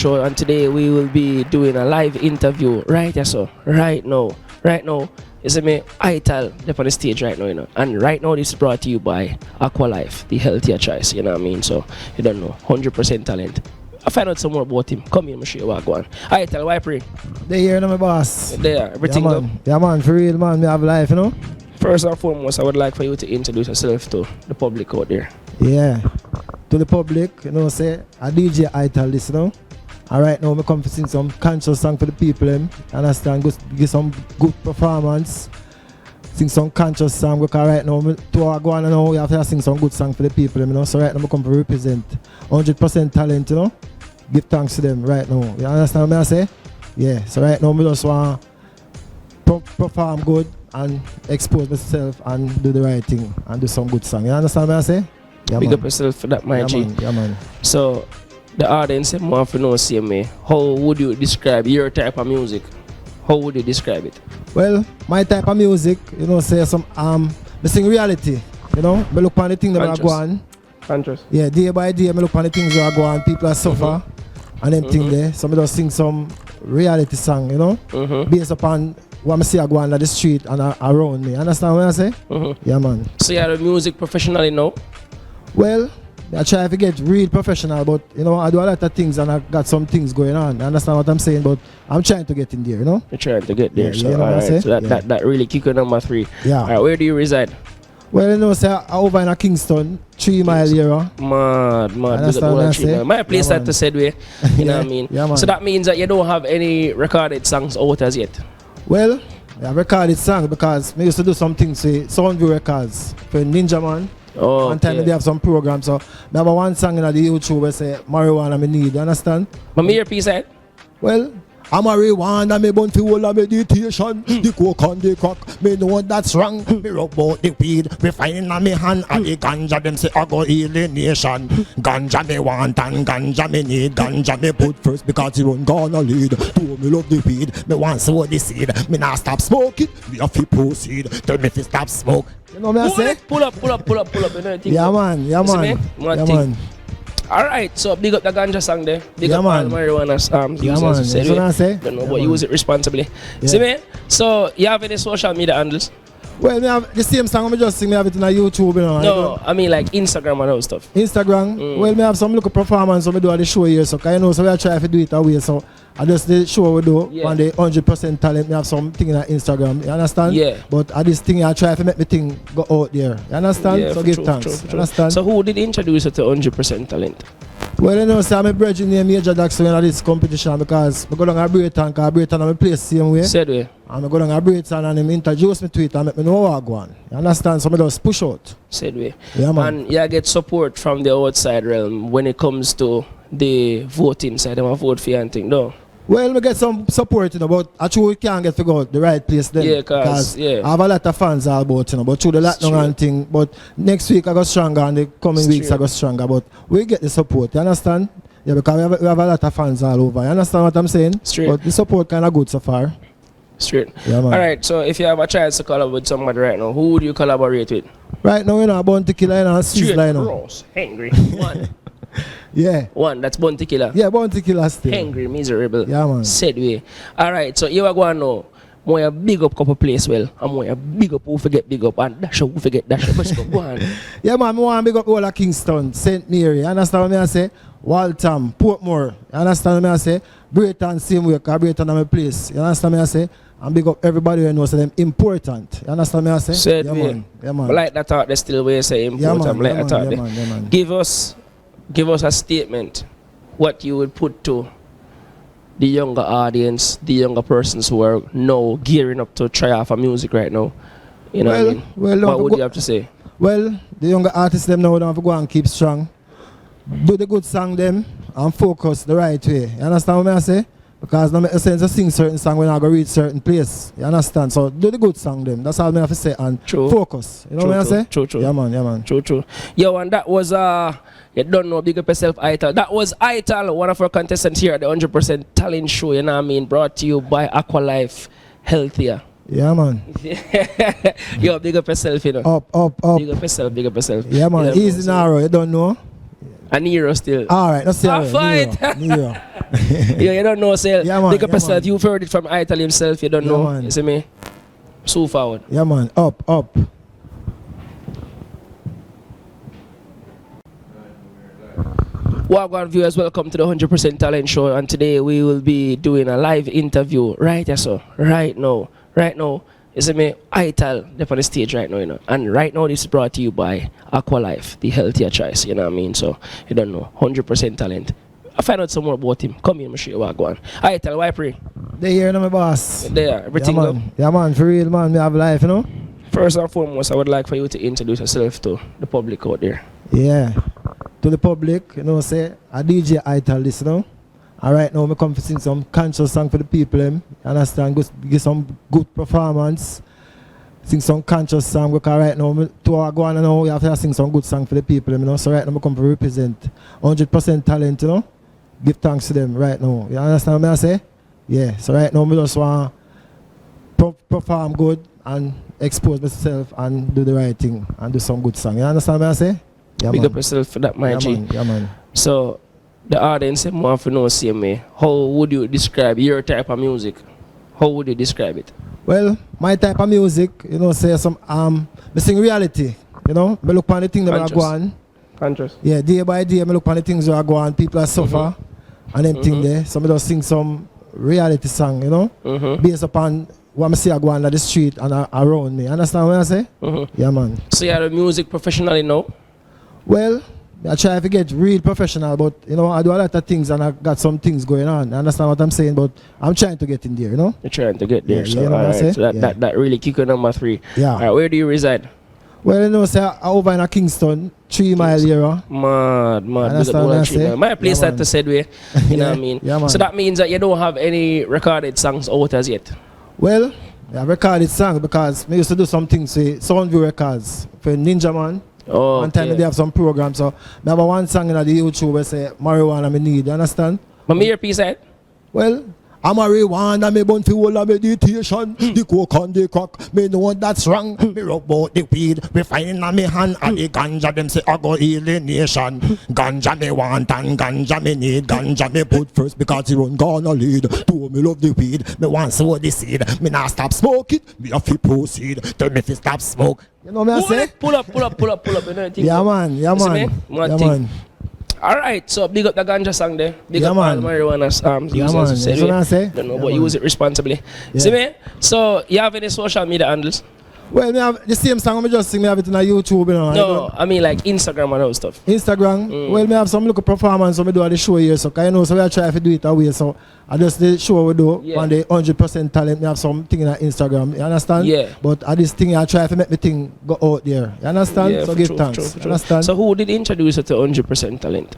show, and today we will be doing a live interview right here, so right now. You see me, Ital, they're on the stage right now, you know. And right now, this is brought to you by Aqualife, the healthier choice, you know what I mean? So, you don't know, 100% talent. I find out some more about him. Come here, I'm show you what going on. Ital, why pray? They here, my boss. There, everything yeah, up? Yeah, man, for real, man, we have life, you know? First and foremost, I would like for you to introduce yourself to the public out there. Yeah, to the public, you know, say, I DJ Ital this, you know? And right now, I come to sing some conscious song for the people, understand, give some good performance, sing some conscious song, because right now, to our go on now, we have to sing some good song for the people, you know, so right now, I come to represent 100% talent, you know, give thanks to them right now, you understand what I say? Yeah, so right now, I just want to perform good and expose myself and do the right thing and do some good song, you understand what I say? Yeah, Big man. up yourself for that, my G. Yeah, man. So, the audience want to know, see me, how would you describe your type of music? How would you describe it? Well, my type of music, you know, say some I sing reality, you know, I look on the things that are going. Conscious. Yeah, day by day, I look on the things that are going, people are suffer and them things there. So I just sing some reality song, you know, based upon what I see are going on the street and around me. Understand what I say? Yeah, man. So you're a music professional now? Well, I try to get real professional, but you know, I do a lot of things and I got some things going on. You understand what I'm saying? But I'm trying to get in there, you know? You're trying to get there, Yeah, so, you know what I say? So that really kick you number 3. Yeah. Alright, where do you reside? Well, you know, say I over in a Kingston, 3 mile here. Mad. Understand what I say? My place Yeah, that to said way, you know what I mean? Yeah, man. So that means that you don't have any recorded songs out as yet? Well, I recorded song because I used to do some things with Soundview Records for Ninja Man. Oh, One time they have some programs, so I have one song in the YouTube where say marijuana me need, you understand? But me your piece, eh? Well, I'm marijuana, me bun fi whole of meditation. The coke and the crack, me know that's wrong. Me rub out the weed, me find in me hand. And the ganja, them say I go heal the nation. Ganja me want and ganja me need. Ganja me put first because it run gonna lead. To me love the weed, me want sow the seed. Me not stop smoking, me have to proceed. Tell me if you stop smoke. You know what I say? Pull up. You know the thing. Yeah, man. You see me? One thing. Alright, so big up the ganja song there. Big up all marijuana Yeah, users. man. That's what I say. Don't know, but use it responsibly. Yeah. See me? So you have any social media handles? Well, me have the same song, I just sing, me have it on YouTube, you know. No, I mean like Instagram and all stuff. Instagram, well, me have some little performance, so me do at the show here, so you know, so we try to do it away, so I just the show we do, on the 100% talent, me have something on Instagram, you understand? Yeah. But at this thing, I try to make me thing go out there, you understand? Yeah, so give true, thanks, true. understand? So who did introduce you to 100% talent? Well, you know, so I'm a bridge name Major Jackson in this competition because I go down a Brayton, because Brayton I play same way. Said way. And I go down a Brayton and him introduce me to it and make me know what I go on. You understand? So I just push out. Said way. Yeah, man. And you get support from the outside realm when it comes to the voting side. Them a vote for you and thing, no? Well, we get some support, you know, but actually we can't get to go the right place then. Yeah, cause I have a lot of fans all about, you know, but through the lockdown and thing. But next week I go stronger and the coming weeks I go stronger. But we get the support, you understand? Yeah, because we have a lot of fans all over. You understand what I'm saying? Straight. But the support kind of good so far. Straight. Yeah, man. Alright, so if you have a chance to collaborate with somebody right now, who would you collaborate with? Right now, you know, Bounty Killer and Straight Sizzla, you know. cross, hungry. One. Yeah. One, that's Bounty Killer. Yeah, Bounty Killer still. Hungry, miserable. Yeah, man. Said way. Alright, so you are going now. More big up couple place well. I'm more big up who forget big up and dash who forget dash. First go on. Yeah, man, I want to big up all of Kingston, St. Mary. You understand what I say? Waltham, Portmore. You understand what I say? Brayton, same way, because Brayton is my place. You understand what I say? And big up everybody who knows them important. You understand what I say? Said yeah, way. man. Yeah, man. But like that thought, they still way say important. Yeah, man. Like Yeah, that thought. man. Yeah, man. Give us a statement. What you would put to the younger audience, the younger persons who are now gearing up to try out for music right now. You know what I mean? What would you have to say? Well, the younger artists them now don't have to go and keep strong. Do the good song them and focus the right way. You understand what I say? Because now make sense to sing certain song when I go reach certain place. You understand? So do the good song them. That's all I have to say and focus. You know what I say? True. Yeah, man. True. Yo, and that was you don't know, big up yourself, Ital. That was Ital, one of our contestants here at the 100% Talent Show, you know what I mean? Brought to you by Aqualife Healthier. Yeah, man. Yo, big up yourself, you know. Up. Big up yourself. Yeah, man. Easy narrow, you don't know. A Nero still. Alright, let's see. Fight. Nero. Yeah, you don't know, say, Yeah, man, big up yeah, yourself. man. You've heard it from Ital himself, you don't know. man. You see me? So forward. Yeah, man. Up. Wagwan viewers, welcome to the 100% Talent Show, and today we will be doing a live interview right here, so right now, you see me, Ital, they're on the stage right now, you know, and right now this is brought to you by Aqualife, the healthier choice, you know what I mean, so you don't know, 100% talent. I find out some more about him, come in, I'm sure Wagwan. Ital, why pray? They here, my boss. There, everything yeah, good? man. Yeah, man, for real, man, we have life, you know? First and foremost, I would like for you to introduce yourself to the public out there. Yeah. To the public, you know, say, I DJ Ital this, you know? And right now, I come to sing some conscious song for the people, you understand? Give some good performance. Sing some conscious song, because right now, to our go on now, we have to sing some good song for the people, you know? So right now, I come to represent 100% talent, you know? Give thanks to them right now. You understand what I say? Yeah. So right now, I just want to perform good and expose myself and do the right thing and do some good song. You understand what I say? Yeah, Big man. up yourself for that, my G. Yeah, man. So, the audience want to know, see me, how would you describe your type of music? How would you describe it? Well, my type of music, you know, say some, I sing reality, you know? I look on the things that are going. Conscious. Yeah, day by day, I look on the things that are going. People are suffer and them thing there. So I just sing some reality song, you know? Based upon what I see I go on the street and around me. Understand what I say? Yeah, man. So you're a music professional now? Well, I try to get real professional, but you know, I do a lot of things and I got some things going on. Understand what I'm saying? But I'm trying to get in there, you know? You're trying to get there. Yeah, so, you know what I say? So that really kick on number 3. Yeah. Alright, where do you reside? Well, you know, say I over in Kingston, 3 mile here. Mad. Understand what I say? My place Yeah, that to said way. You know what I mean? Yeah, man. So that means that you don't have any recorded songs out as yet. Well, I recorded songs because I used to do some things, say, Soundview Records for Ninja Man. Oh, One time they have some programs, so I have one song in the YouTube where say marijuana me need, you understand? But me your piece side? Well, I'm marijuana, me bun fi all a meditation. The coke and the crack, me know that's wrong. Me rub out the weed, me find in me hand. And the ganja, them say I go heal the nation. Ganja me want and ganja me need. Ganja me put first because he run gonna lead. To me love the weed, me want sow the seed. Me not stop smoke it, me have to proceed. Tell me if you stop smoke. You know what I say? Pull up. You know the thing. Yeah, man. You see me? One thing. Alright, so big up the ganja song there. Big up all marijuana users. That's what I say. Don't know, but use it responsibly. Yeah. See me? So you have any social media handles? Well, me have the same song, I just sing, me have it on YouTube, you know. No, I mean like Instagram and all stuff. Instagram, well, me have some little performance, so me do at the show here, so I know, so we try to do it away, so I just the show we do, on the 100% talent, me have something on Instagram, you understand? Yeah. But at this thing, I try to make me thing go out there, you understand? Yeah, so give thanks, you understand? So who did introduce you to 100% talent?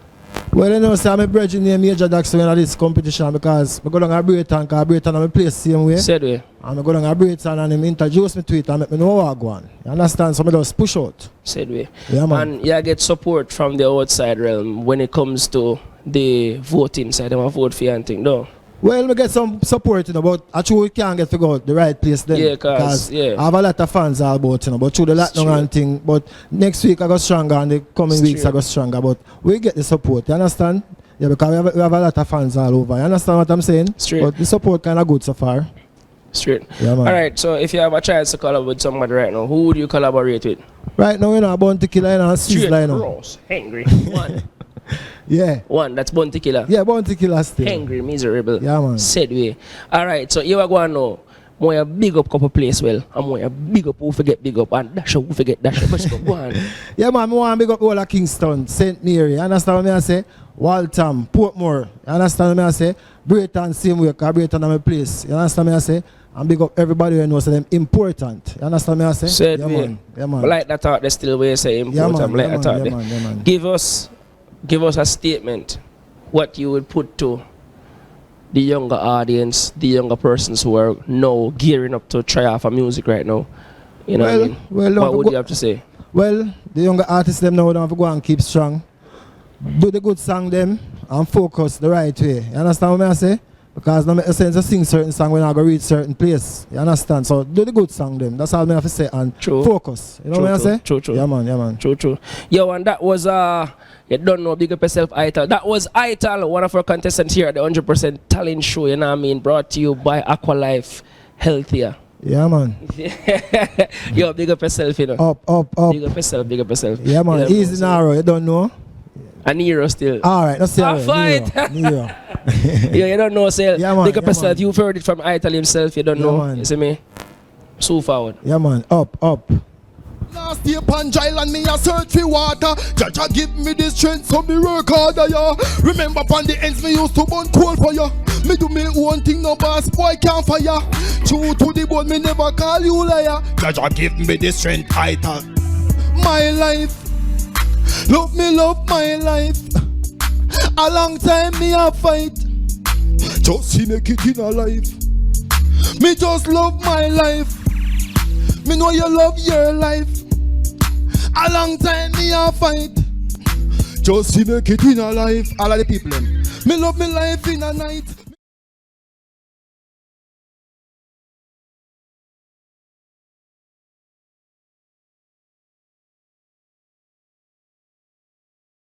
Well, you know, so I'm a bridge name Major Daxon in this competition because I go down a Brayton, because Brayton I play the same way. Said way. And I go down a Brayton and him introduce me to it and make me know what I go on. You understand? So I just push out. Said way. Yeah, man. And you get support from the outside realm when it comes to the voting side. Them a vote for you and thing, no? Well, we get some support, you know, but actually we can't get to go the right place then. Yeah, cause I have a lot of fans all about, you know, but through the lockdown and thing. But next week I go stronger and the coming weeks I go stronger. But we get the support, you understand? Yeah, because we have a lot of fans all over. You understand what I'm saying? Straight. But the support kind of good so far. Straight. Yeah, man. Alright, so if you have a chance to collaborate with somebody right now, who would you collaborate with? Right now, you know, Bounty Killer and Straight Sizzla, you know. cross, hungry. One. Yeah. One, that's Bounty Killer. Yeah, Bounty Killer still. Hungry, miserable. Yeah, man. Said way. Alright, so you are going now. More big up couple place well. And more big up who forget big up and dash who forget dash. Let's go on. Yeah, man, I want to big up all of Kingston, St. Mary. You understand what I say? Waltham, Portmore. You understand what I say? Brayton, same way, because Brayton is my place. You understand what I say? And big up everybody who knows them important. You understand what I say? Said yeah, me. man. Yeah, man. But like that thought, they still way say important. Yeah, man. Like Yeah, that thought. man. Yeah, man. Yeah, man. Give us a statement. What you would put to the younger audience, the younger persons who are now gearing up to try off a music right now. You know what I mean? Well, what would you have to say? Well, the younger artists them now don't have to go and keep strong. Do the good song them and focus the right way. You understand what I say? Because no make sense to sing certain song when I go reach certain place. You understand? So do the good song them. That's all I have to say and focus. You know what I say? True. Yeah man. True. Yo, and that was you don't know, big up yourself, Ital. That was Ital, one of our contestants here at the 100% Talent Show, you know what I mean? Brought to you by Aqualife Healthier. Yeah man. Yo, big up yourself, you know. Up. Big up yourself. Yeah man, easy narrow, you don't know. A Nero still. Alright, let's see. Nero. Yeah, you don't know, say. Yeah, man, big up yourself. You've heard it from Ital himself, you don't know. Man. You see me? So forward. Yeah man, up. Last year upon dry land me a search for water. Jaja give me the strength so me work harder, yeah. Remember upon the ends me used to burn coal for ya. Me do me own thing, no boss boy can't fire. True to the bone, me never call you liar. Jaja give me the strength, Ital. My life, love my life. A long time me a fight, just to make it in a life. Me just love my life. Me know you love your life. A long time me a fight, just to make it in a life. All of the people them. Me love me life in a night.